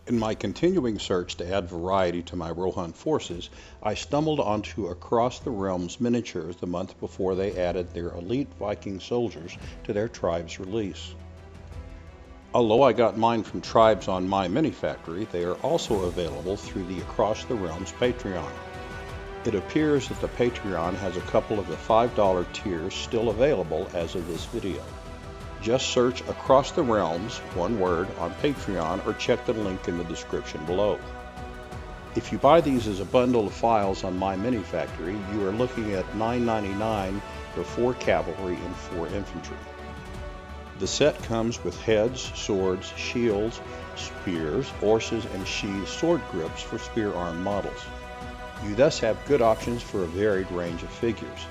In my continuing search to add variety to my Rohan forces, I stumbled onto Across the Realms miniatures the month before they added their elite Viking soldiers to their tribe's release. Although I got mine from tribes on My Mini Factory, they are also available through the Across the Realms Patreon. It appears that the Patreon has a couple of the $5 tiers still available as of this video. Just search Across the Realms, one word, on Patreon or check the link in the description below. If you buy these as a bundle of files on My Mini Factory, you are looking at $9.99 for 4 cavalry and 4 infantry. The set comes with heads, swords, shields, spears, horses, and sheathed sword grips for spear arm models. You thus have good options for a varied range of figures.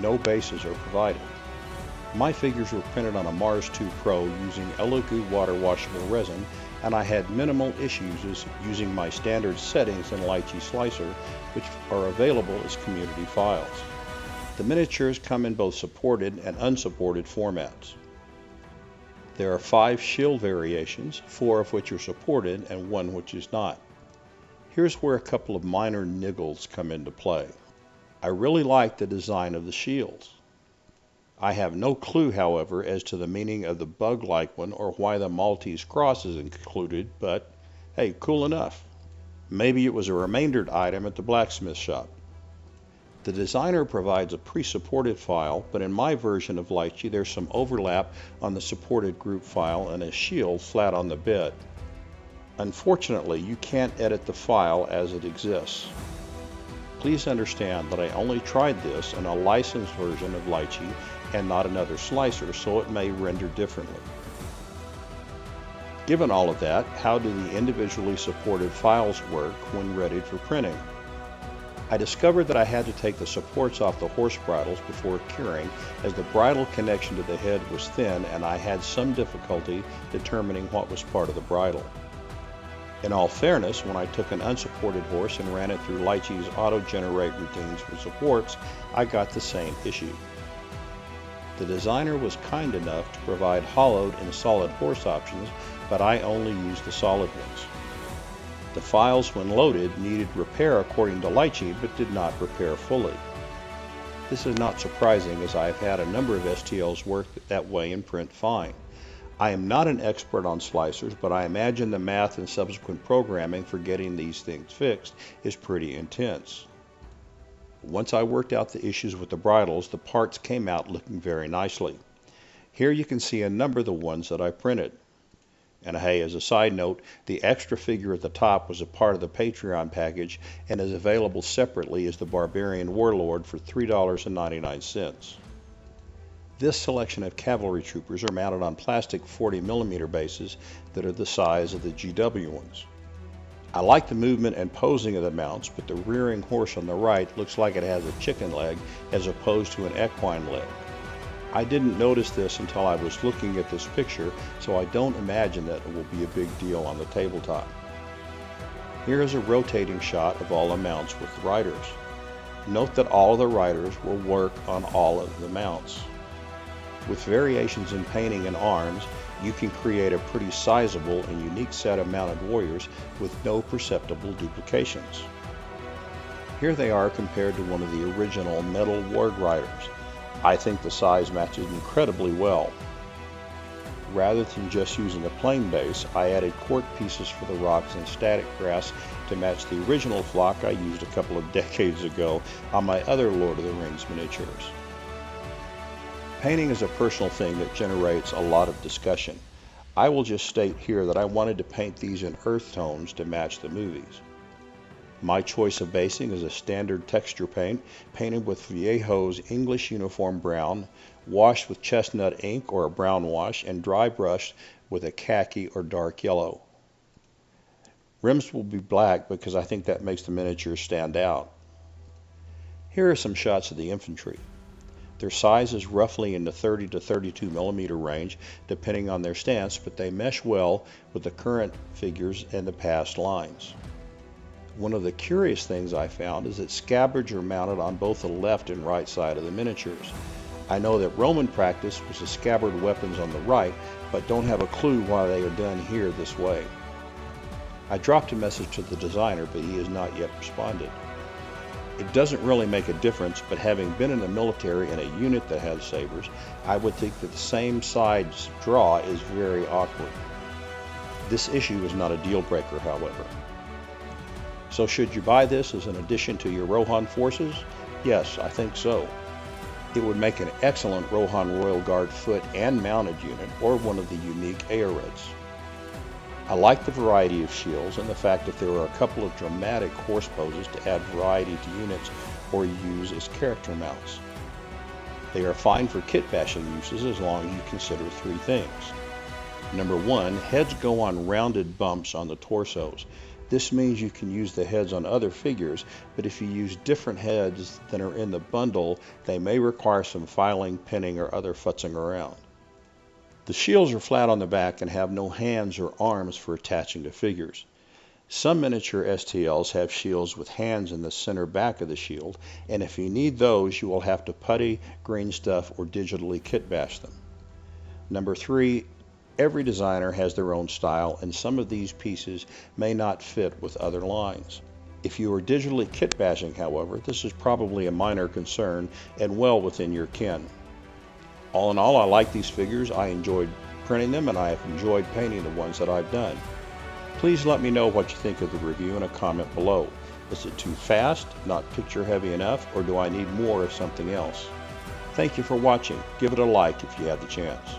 No bases are provided. My figures were printed on a Mars 2 Pro using Elegoo water washable resin, and I had minimal issues using my standard settings in Lychee Slicer, which are available as community files. The miniatures come in both supported and unsupported formats. There are 5 shield variations, 4 of which are supported and 1 which is not. Here's where a couple of minor niggles come into play. I really like the design of the shields. I have no clue, however, as to the meaning of the bug-like one or why the Maltese cross is included, but hey, cool enough. Maybe it was a remaindered item at the blacksmith shop. The designer provides a pre-supported file, but in my version of Lychee there's some overlap on the supported group file and a shield flat on the bed. Unfortunately, you can't edit the file as it exists. Please understand that I only tried this in a licensed version of Lychee and not another slicer, so it may render differently. Given all of that, how do the individually supported files work when ready for printing? I discovered that I had to take the supports off the horse bridles before curing, as the bridle connection to the head was thin and I had some difficulty determining what was part of the bridle. In all fairness, when I took an unsupported horse and ran it through Lychee's auto-generate routines for supports, I got the same issue. The designer was kind enough to provide hollowed and solid horse options, but I only used the solid ones. The files, when loaded, needed repair according to Lychee, but did not repair fully. This is not surprising, as I have had a number of STLs work that way and print fine. I am not an expert on slicers, but I imagine the math and subsequent programming for getting these things fixed is pretty intense. Once I worked out the issues with the bridles, the parts came out looking very nicely. Here you can see a number of the ones that I printed. And hey, as a side note, the extra figure at the top was a part of the Patreon package and is available separately as the Barbarian Warlord for $3.99. This selection of cavalry troopers are mounted on plastic 40mm bases that are the size of the GW ones. I like the movement and posing of the mounts, but the rearing horse on the right looks like it has a chicken leg as opposed to an equine leg. I didn't notice this until I was looking at this picture, so I don't imagine that it will be a big deal on the tabletop. Here is a rotating shot of all the mounts with the riders. Note that all of the riders will work on all of the mounts. With variations in painting and arms, you can create a pretty sizable and unique set of mounted warriors with no perceptible duplications. Here they are compared to one of the original metal warg riders. I think the size matches incredibly well. Rather than just using a plain base, I added court pieces for the rocks and static grass to match the original flock I used a couple of decades ago on my other Lord of the Rings miniatures. Painting is a personal thing that generates a lot of discussion. I will just state here that I wanted to paint these in earth tones to match the movies. My choice of basing is a standard texture paint, painted with Vallejo's English Uniform Brown, washed with chestnut ink or a brown wash, and dry brushed with a khaki or dark yellow. Rims will be black because I think that makes the miniatures stand out. Here are some shots of the infantry. Their size is roughly in the 30 to 32 millimeter range, depending on their stance, but they mesh well with the current figures and the past lines. One of the curious things I found is that scabbards are mounted on both the left and right side of the miniatures. I know that Roman practice was the scabbard weapons on the right, but don't have a clue why they are done here this way. I dropped a message to the designer, but he has not yet responded. It doesn't really make a difference, but having been in the military in a unit that has sabers, I would think that the same sides draw is very awkward. This issue is not a deal breaker, however. So should you buy this as an addition to your Rohan forces? Yes, I think so. It would make an excellent Rohan Royal Guard foot and mounted unit, or one of the unique Aoreds. I like the variety of shields and the fact that there are a couple of dramatic horse poses to add variety to units or use as character mounts. They are fine for kit bashing uses as long as you consider three things. Number one, heads go on rounded bumps on the torsos. This means you can use the heads on other figures, but if you use different heads than are in the bundle, they may require some filing, pinning, or other futzing around. The shields are flat on the back and have no hands or arms for attaching to figures. Some miniature STLs have shields with hands in the center back of the shield, and if you need those, you will have to putty, green stuff, or digitally kit bash them. Number three, every designer has their own style, and some of these pieces may not fit with other lines. If you are digitally kit bashing, however, this is probably a minor concern and well within your ken. All in all, I like these figures. I enjoyed printing them, and I have enjoyed painting the ones that I've done. Please let me know what you think of the review in a comment below. Is it too fast, not picture heavy enough, or do I need more of something else? Thank you for watching. Give it a like if you have the chance.